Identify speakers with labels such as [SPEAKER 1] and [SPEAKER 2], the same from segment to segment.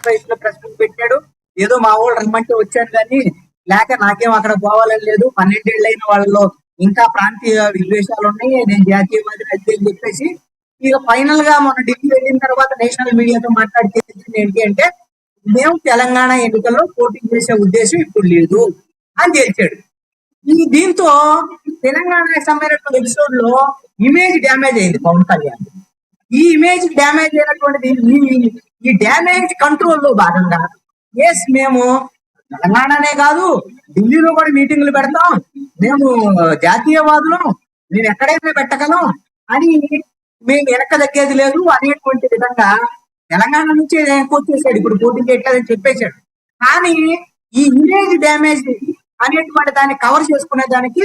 [SPEAKER 1] ఆంధ్రప్రదేశ్ లో press meet పెట్టాడు. ఏదో మా వాళ్ళు రమ్మంటే వచ్చాను కానీ లేక నాకేం అక్కడ పోవాలని లేదు. 12 ఏళ్ళు అయిన వాళ్ళలో ఇంకా ప్రాంతీయ విద్వేషాలు ఉన్నాయి, నేను జాతీయవాది అది అని చెప్పేసి ఇక ఫైనల్ గా మొన్న ఢిల్లీ వెళ్ళిన తర్వాత నేషనల్ మీడియాతో మాట్లాడితే ఏంటి అంటే మేము తెలంగాణ ఎన్నికల్లో పోటీ చేసే ఉద్దేశం ఇప్పుడు లేదు అని తేల్చాడు. దీంతో తెలంగాణకు సంబంధించిన ఎపిసోడ్ లో ఇమేజ్ డ్యామేజ్ అయింది పవన్ కళ్యాణ్. ఈ ఇమేజ్ డ్యామేజ్ అయినటువంటిది ఈ డ్యామేజ్ కంట్రోల్ లో భాగంగా మేము తెలంగాణనే కాదు ఢిల్లీలో కూడా మీటింగ్లు పెడతాం, మేము జాతీయవాదులం, మేము ఎక్కడైనా పెట్టగలం అని మేము వెనక తగ్గేది లేదు అనేటువంటి విధంగా తెలంగాణ నుంచి వచ్చేసాడు. ఇప్పుడు పోటీ చేయట్లేదని చెప్పేశాడు. కానీ ఈ ఇమేజ్ డ్యామేజ్ అనేటువంటి దాన్ని కవర్ చేసుకునే దానికి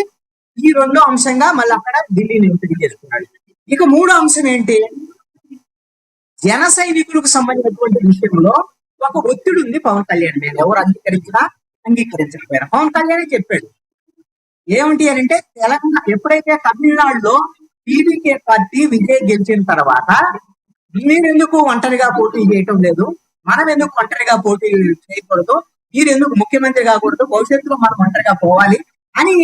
[SPEAKER 1] ఈ రెండో అంశంగా మళ్ళీ అక్కడ ఢిల్లీని ఎంపిక చేసుకున్నాడు. ఇక మూడో అంశం ఏంటి, జన సైనికులకు సంబంధించినటువంటి విషయంలో ఒక ఒత్తిడి ఉంది పవన్ కళ్యాణ్ మీద. ఎవరు అంగీకరించకపోయినా పవన్ కళ్యాణ్ చెప్పాడు. ఏమిటి అని అంటే తెలంగాణ ఎప్పుడైతే తమిళనాడులో టీడీకే పార్టీ విజయ్ గెలిచిన తర్వాత మీరెందుకు ఒంటరిగా పోటీ చేయటం లేదు, మనం ఎందుకు ఒంటరిగా పోటీ చేయకూడదు, మీరు ఎందుకు ముఖ్యమంత్రి కాకూడదు, భవిష్యత్తులో మనం ఒంటరిగా పోవాలి అని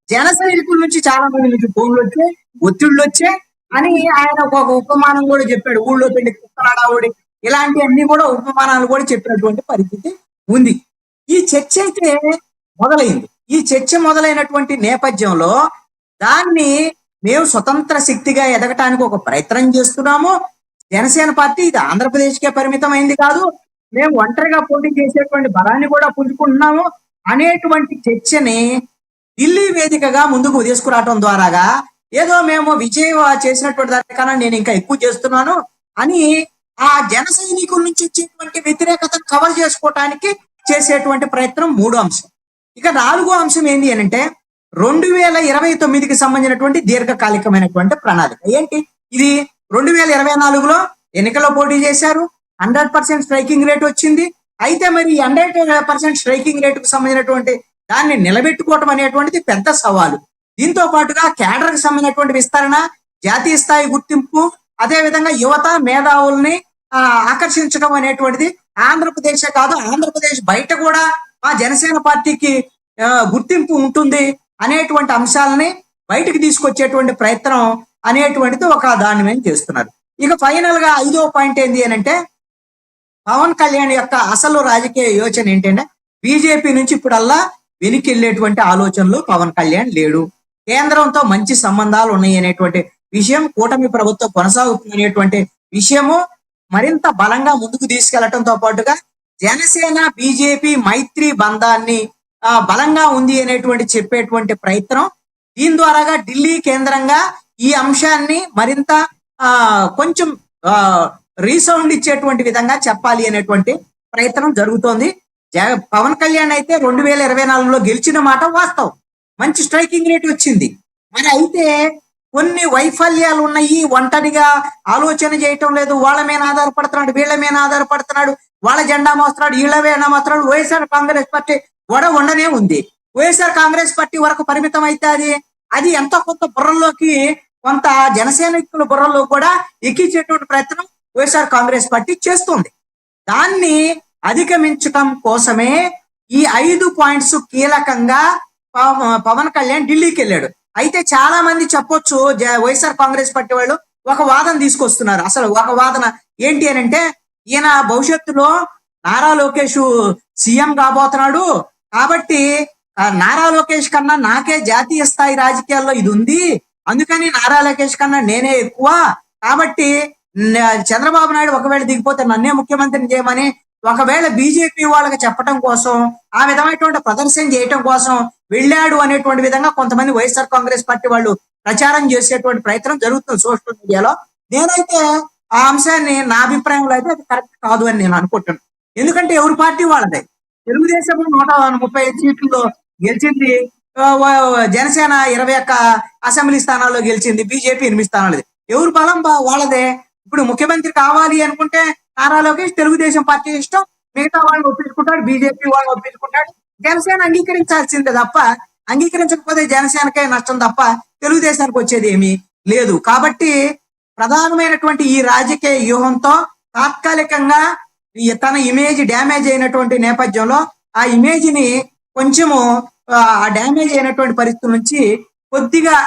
[SPEAKER 1] జన సైనికుల నుంచి చాలా మంది నుంచి ఫోన్లు వచ్చాయి, ఒత్తిళ్లు వచ్చాయి అని ఆయన ఒక ఉపమానం కూడా చెప్పాడు. ఊళ్ళో పెళ్లి కుక్కలాడావుడి ఇలాంటి అన్ని కూడా ఉపమానాలు కూడా చెప్పినటువంటి పరిస్థితి ఉంది. ఈ చర్చ అయితే మొదలైంది. ఈ చర్చ మొదలైనటువంటి నేపథ్యంలో దాన్ని మేము స్వతంత్ర శక్తిగా ఎదగటానికి ఒక ప్రయత్నం చేస్తున్నాము. జనసేన పార్టీ ఇది ఆంధ్రప్రదేశ్కే పరిమితం అయింది కాదు, మేము ఒంటరిగా పోటీ చేసేటువంటి బలాన్ని కూడా పుంజుకుంటున్నాము అనేటువంటి చర్చని ఢిల్లీ వేదికగా ముందుకు తీసుకురావటం ద్వారాగా ఏదో మేము విజయ్ చేసినటువంటి దానికన్నా నేను ఇంకా ఎక్కువ చేస్తున్నాను అని ఆ జన సైనికుల నుంచి వచ్చేటువంటి వ్యతిరేకతను కవర్ చేసుకోవటానికి చేసేటువంటి ప్రయత్నం మూడో అంశం. ఇక నాలుగో అంశం ఏంటి అని అంటే 2029కి సంబంధించినటువంటి దీర్ఘకాలికమైనటువంటి ప్రణాళిక. ఏంటి ఇది, 2024లో ఎన్నికల్లో పోటీ చేశారు, 100% స్ట్రైకింగ్ రేట్ వచ్చింది. అయితే మరి 100% స్ట్రైకింగ్ రేటుకు సంబంధించినటువంటి దాన్ని నిలబెట్టుకోవటం అనేటువంటిది పెద్ద సవాలు. దీంతో పాటుగా కేడర్ కి సంబంధించినటువంటి విస్తరణ, జాతీయ స్థాయి గుర్తింపు, అదే విధంగా యువత మేధావుల్ని ఆకర్షించడం అనేటువంటిది ఆంధ్రప్రదేశే కాదు ఆంధ్రప్రదేశ్ బయట కూడా ఆ జనసేన పార్టీకి గుర్తింపు ఉంటుంది అనేటువంటి అంశాలని బయటకు తీసుకొచ్చేటువంటి ప్రయత్నం అనేటువంటిది ఒక దాని మీద చేస్తున్నారు. ఇక ఫైనల్ గా ఐదో పాయింట్ ఏంటి అని అంటే పవన్ కళ్యాణ్ యొక్క అసలు రాజకీయ యోచన ఏంటంటే బీజేపీ నుంచి ఇప్పుడల్లా వెనక్కి వెళ్ళేటువంటి ఆలోచనలు పవన్ కళ్యాణ్ లేడు. కేంద్రంతో మంచి సంబంధాలు ఉన్నాయి అనేటువంటి విషయం, కూటమి ప్రభుత్వం కొనసాగుతుంది అనేటువంటి విషయము మరింత బలంగా ముందుకు తీసుకెళ్లటంతో పాటుగా జనసేన బీజేపీ మైత్రి బంధాన్ని బలంగా ఉంది అనేటువంటి చెప్పేటువంటి ప్రయత్నం, దీని ద్వారాగా ఢిల్లీ కేంద్రంగా ఈ అంశాన్ని మరింత కొంచెం రీసౌండ్ ఇచ్చేటువంటి విధంగా చెప్పాలి అనేటువంటి ప్రయత్నం జరుగుతోంది. పవన్ కళ్యాణ్ అయితే 2024లో గెలిచిన మాట వాస్తవం, మంచి స్ట్రైకింగ్ రేట్ వచ్చింది. మరి అయితే కొన్ని వైఫల్యాలు ఉన్నాయి, ఒంటరిగా ఆలోచన చేయటం లేదు, వాళ్ళ మీద ఆధారపడుతున్నాడు, వీళ్ళ మీద ఆధారపడుతున్నాడు, వాళ్ళ జెండా మోస్తున్నాడు, వీళ్ళ జెండా మోస్తున్నాడు. వైఎస్ఆర్ కాంగ్రెస్ పార్టీ ఉండనే ఉంది. వైఎస్ఆర్ కాంగ్రెస్ పార్టీ వరకు పరిమితం అయితే అది ఎంతో కొంత బుర్రల్లోకి, కొంత జనసైనికుల బుర్రలో కూడా ఎక్కించేటువంటి ప్రయత్నం వైఎస్ఆర్ కాంగ్రెస్ పార్టీ చేస్తుంది. దాన్ని అధిగమించటం కోసమే ఈ 5 పాయింట్స్ కీలకంగా పవన్ కళ్యాణ్ ఢిల్లీకి వెళ్ళాడు. అయితే చాలా మంది చెప్పొచ్చు వైఎస్ఆర్ కాంగ్రెస్ పార్టీ వాళ్ళు ఒక వాదన తీసుకొస్తున్నారు. అసలు ఒక వాదన ఏంటి అని అంటే ఈయన భవిష్యత్తులో నారా లోకేష్ సీఎం కాబోతున్నాడు కాబట్టి నారా లోకేష్ కన్నా నాకే జాతీయ స్థాయి రాజకీయాల్లో ఇది ఉంది, అందుకని నారా లోకేష్ కన్నా నేనే ఎక్కువ, కాబట్టి చంద్రబాబు నాయుడు ఒకవేళ దిగిపోతే నన్నే ముఖ్యమంత్రిని చేయమని ఒకవేళ బీజేపీ వాళ్ళకి చెప్పడం కోసం, ఆ విధమైనటువంటి ప్రదర్శన చేయటం కోసం వెళ్ళాడు అనేటువంటి విధంగా కొంతమంది వైఎస్ఆర్ కాంగ్రెస్ పార్టీ వాళ్ళు ప్రచారం చేసేటువంటి ప్రయత్నం జరుగుతుంది సోషల్ మీడియాలో. నేనైతే ఆ అంశాన్ని నా అభిప్రాయంలో అయితే అది కరెక్ట్ కాదు అని నేను అనుకుంటున్నాను. ఎందుకంటే ఎవరి పార్టీ వాళ్ళదే. తెలుగుదేశం 135 సీట్లలో గెలిచింది, జనసేన 21 అసెంబ్లీ స్థానాల్లో గెలిచింది, బీజేపీ 8 స్థానాలు. ఎవరు బలం వాళ్ళదే. ఇప్పుడు ముఖ్యమంత్రి కావాలి అనుకుంటే నారా లోకేష్ తెలుగుదేశం పార్టీ ఇష్టం, మిగతా వాళ్ళని ఒప్పించుకుంటాడు, బీజేపీ వాళ్ళని ఒప్పించుకుంటాడు. జనసేన అంగీకరించాల్సిందే తప్ప, అంగీకరించకపోతే జనసేనకే నష్టం తప్ప తెలుగుదేశానికి వచ్చేది ఏమీ లేదు. కాబట్టి ప్రధానమైనటువంటి ఈ రాజకీయ వ్యూహంతో తాత్కాలికంగా తన ఇమేజ్ డ్యామేజ్ అయినటువంటి నేపథ్యంలో ఆ ఇమేజ్ ని కొంచెము ఆ డ్యామేజ్ అయినటువంటి పరిస్థితుల నుంచి కొద్దిగా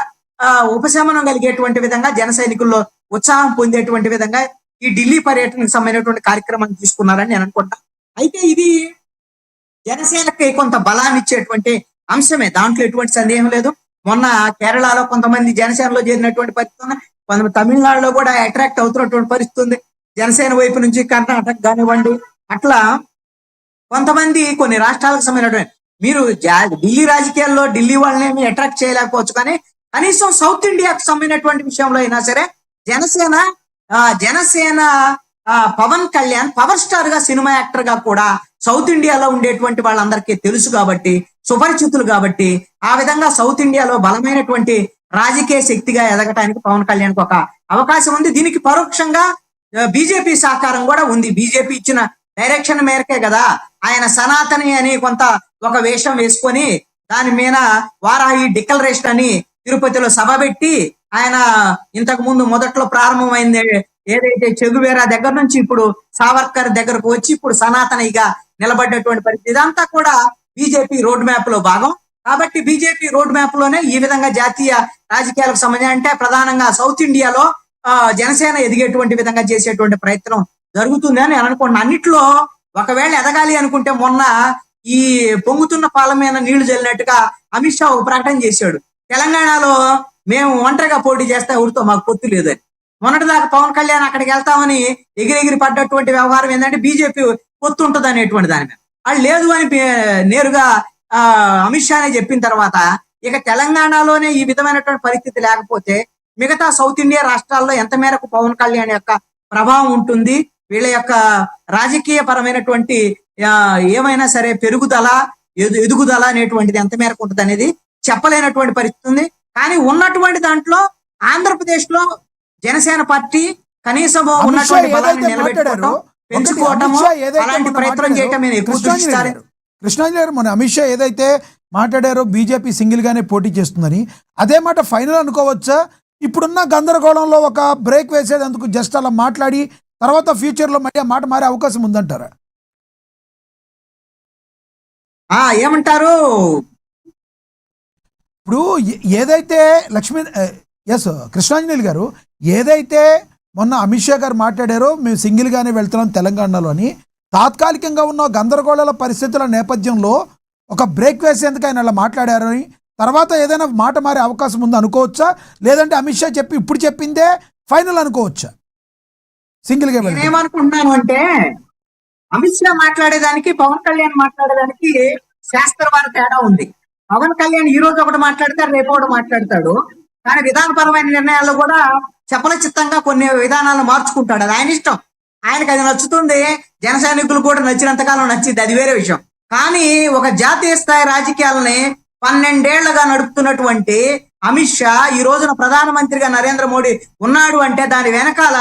[SPEAKER 1] ఉపశమనం కలిగేటువంటి విధంగా జన సైనికుల్లో ఉత్సాహం పొందేటువంటి విధంగా ఈ ఢిల్లీ పర్యటనకు సంబంధించినటువంటి కార్యక్రమాన్ని తీసుకున్నారని నేను అనుకుంటా. అయితే ఇది జనసేనకి కొంత బలాన్ని ఇచ్చేటువంటి అంశమే, దాంట్లో ఎటువంటి సందేహం లేదు. మొన్న కేరళలో కొంతమంది జనసేనలో చేరినటువంటి పరిస్థితి ఉంది, కొంతమంది తమిళనాడులో కూడా అట్రాక్ట్ అవుతున్నటువంటి పరిస్థితి ఉంది జనసేన వైపు నుంచి. కర్ణాటక కానివ్వండి, అట్లా కొంతమంది కొన్ని రాష్ట్రాలకు సంబంధించినటువంటి మీరు ఢిల్లీ రాజకీయాల్లో ఢిల్లీ వాళ్ళని ఏమి అట్రాక్ట్ చేయలేకపోవచ్చు, కానీ కనీసం సౌత్ ఇండియాకు సంబంధించినటువంటి విషయంలో అయినా సరే జనసేన జనసేన పవన్ కళ్యాణ్ పవర్ స్టార్ గా సినిమా యాక్టర్ గా కూడా సౌత్ ఇండియాలో ఉండేటువంటి వాళ్ళందరికీ తెలుసు కాబట్టి, సుపరిచితులు కాబట్టి, ఆ విధంగా సౌత్ ఇండియాలో బలమైనటువంటి రాజకీయ శక్తిగా ఎదగటానికి పవన్ కళ్యాణ్ ఒక అవకాశం ఉంది. దీనికి పరోక్షంగా బీజేపీ సహకారం కూడా ఉంది. బీజేపీ ఇచ్చిన డైరెక్షన్ మేరకే కదా ఆయన సనాతని అని కొంత ఒక వేషం వేసుకొని దాని మీద వారాహి డిక్లరేషన్ అని తిరుపతిలో సభ పెట్టి ఆయన ఇంతకు ముందు మొదట్లో ప్రారంభమైంది ఏదైతే చెగువేరా దగ్గర నుంచి ఇప్పుడు సావర్కర్ దగ్గరకు వచ్చి ఇప్పుడు సనాతనిగా నిలబడ్డటువంటి పరిస్థితి, ఇదంతా కూడా బీజేపీ రోడ్ మ్యాప్ లో భాగం. కాబట్టి బీజేపీ రోడ్ మ్యాప్ లోనే ఈ విధంగా జాతీయ రాజకీయాలకు సంబంధించి అంటే ప్రధానంగా సౌత్ ఇండియాలో జనసేన ఎదిగేటువంటి విధంగా చేసేటువంటి ప్రయత్నం జరుగుతుంది అని అనుకుంటున్నాను. అన్నిట్లో ఒకవేళ ఎదగాలి అనుకుంటే మొన్న ఈ పొంగుతున్న పాల మీద నీళ్లు చల్లినట్టుగా అమిత్ షా ఒక ప్రకటన చేశాడు, తెలంగాణలో మేము ఒంటరిగా పోటీ చేస్తే ఎవరితో మాకు పొత్తు లేదని. మొన్నటిదాకా పవన్ కళ్యాణ్ అక్కడికి వెళ్తామని ఎగిరెగిరి పడ్డటువంటి వ్యవహారం ఏంటంటే బీజేపీ పొత్తు ఉంటుంది అనేటువంటి దాని మీద వాళ్ళు లేదు అని నేరుగా అమిత్ షానే చెప్పిన తర్వాత ఇక తెలంగాణలోనే ఈ విధమైనటువంటి పరిస్థితి లేకపోతే మిగతా సౌత్ ఇండియా రాష్ట్రాల్లో ఎంత మేరకు పవన్ కళ్యాణ్ యొక్క ప్రభావం ఉంటుంది, వీళ్ళ యొక్క రాజకీయ పరమైనటువంటి ఏమైనా సరే పెరుగుదల ఎదుగుదల అనేటువంటిది ఎంత మేరకు ఉంటుంది అనేది చెప్పలేనటువంటి పరిస్థితి ఉంది. కానీ ఉన్నటువంటి దాంట్లో ఆంధ్రప్రదేశ్ లో జనసేన పార్టీ కనీసం ఉన్నటువంటి బలాన్ని నిలబెట్టుకోవడం పెంచుకోవటము అలాంటి ప్రయత్నం చేయటం ఎక్కువ చూపిస్తారు.
[SPEAKER 2] కృష్ణాంజలి గారు, మన అమిత్ షా ఏదైతే మాట్లాడారో బీజేపీ సింగిల్ గానే పోటీ చేస్తుందని, అదే మాట ఫైనల్ అనుకోవచ్చా? ఇప్పుడున్న గందరగోళంలో ఒక బ్రేక్ వేసేందుకు జస్ట్ అలా మాట్లాడి తర్వాత ఫ్యూచర్ లో మళ్ళీ మాట మారే అవకాశం ఉందంటారా?
[SPEAKER 1] ఏమంటారు,
[SPEAKER 2] ఇప్పుడు ఏదైతే కృష్ణాంజలి గారు ఏదైతే మొన్న అమిత్ షా గారు మాట్లాడారో మేము సింగిల్ గానే వెళ్తున్నాం తెలంగాణలో అని, తాత్కాలికంగా ఉన్న గందరగోళాల పరిస్థితుల నేపథ్యంలో ఒక బ్రేక్ వేసేందుకు ఆయన అలా మాట్లాడారని తర్వాత ఏదైనా మాట మారే అవకాశం ఉంది అనుకోవచ్చా, లేదంటే అమిత్ షా ఇప్పుడు చెప్పిందే ఫైనల్ అనుకోవచ్చా? సింగిల్ గా
[SPEAKER 1] ఏమనుకుంటున్నాను అంటే అమిత్ షా మాట్లాడేదానికి పవన్ కళ్యాణ్ మాట్లాడేదానికి శాస్త్రవాద తేడా ఉంది. పవన్ కళ్యాణ్ ఈ రోజు ఒకటి మాట్లాడతాడు, రేపు ఒకటి మాట్లాడతాడు, కానీ విధానపరమైన నిర్ణయాల్లో కూడా చపలచిత్తంగా కొన్ని విధానాలను మార్చుకుంటాడు. అది ఆయన ఇష్టం, ఆయనకు అది నచ్చుతుంది, జన సైనికులు కూడా నచ్చినంతకాలం నచ్చింది, అది వేరే విషయం. కానీ ఒక జాతీయ స్థాయి రాజకీయాలని 12 ఏళ్లుగా నడుపుతున్నటువంటి అమిత్ షా ఈ రోజున ప్రధానమంత్రిగా నరేంద్ర మోడీ ఉన్నాడు అంటే దాని వెనకాల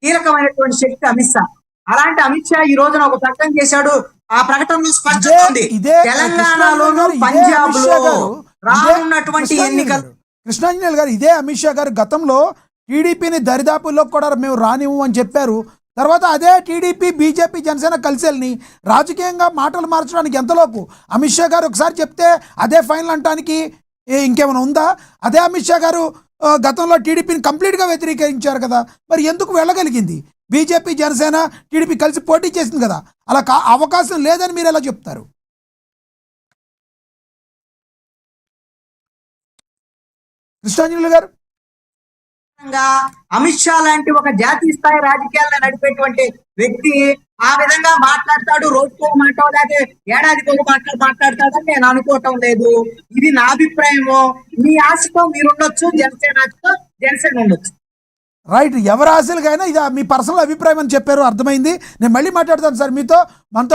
[SPEAKER 1] కీలకమైనటువంటి శక్తి అమిత్ షా. అలాంటి అమిత్ షా ఈ రోజున ఒక ప్రకటన చేశాడు, ఆ ప్రకటనలో స్పష్టంగా ఉంది తెలంగాణలోను పంజాబ్ లో రానున్నటువంటి ఎన్నికలు.
[SPEAKER 2] కృష్ణాంజలి గారు, ఇదే అమిత్ షా గారు గతంలో టీడీపీని దరిదాపుల్లో కూడా మేము రానివ్వు అని చెప్పారు. తర్వాత అదే టీడీపీ బీజేపీ జనసేన కలిసి వెళ్ళి రాజకీయంగా మాటలు మార్చడానికి ఎంతలోపు అమిత్ షా గారు ఒకసారి చెప్తే అదే ఫైనల్ అంటానికి ఇంకేమైనా ఉందా? అదే అమిత్ షా గారు గతంలో టీడీపీని కంప్లీట్గా వ్యతిరేకించారు కదా, మరి ఎందుకు వెళ్ళగలిగింది? బీజేపీ జనసేన టీడీపీ కలిసి పోటీ చేసింది కదా, అలా అవకాశం లేదని మీరు ఎలా చెప్తారు? కృష్ణాంజలి గారు,
[SPEAKER 1] అమిత్ షా లాంటి ఒక జాతీయ స్థాయి రాజకీయాలను నడిపేటువంటి వ్యక్తి ఆ విధంగా మాట్లాడతాడు, రోజుకో మాట లేకపోతే ఏడాదికి ఒక మాట్లాడతాడని నేను అనుకోవటం లేదు. ఇది నా అభిప్రాయము. మీ ఆశతో మీరుండొచ్చు, జనసేన ఆశతో జనసేన ఉండొచ్చు.
[SPEAKER 2] రైట్, ఎవరి ఆశలుగైనా ఇది మీ పర్సనల్ అభిప్రాయం అని చెప్పారు, అర్థమైంది. నేను మళ్ళీ మాట్లాడతాను సార్ మీతో. మనతో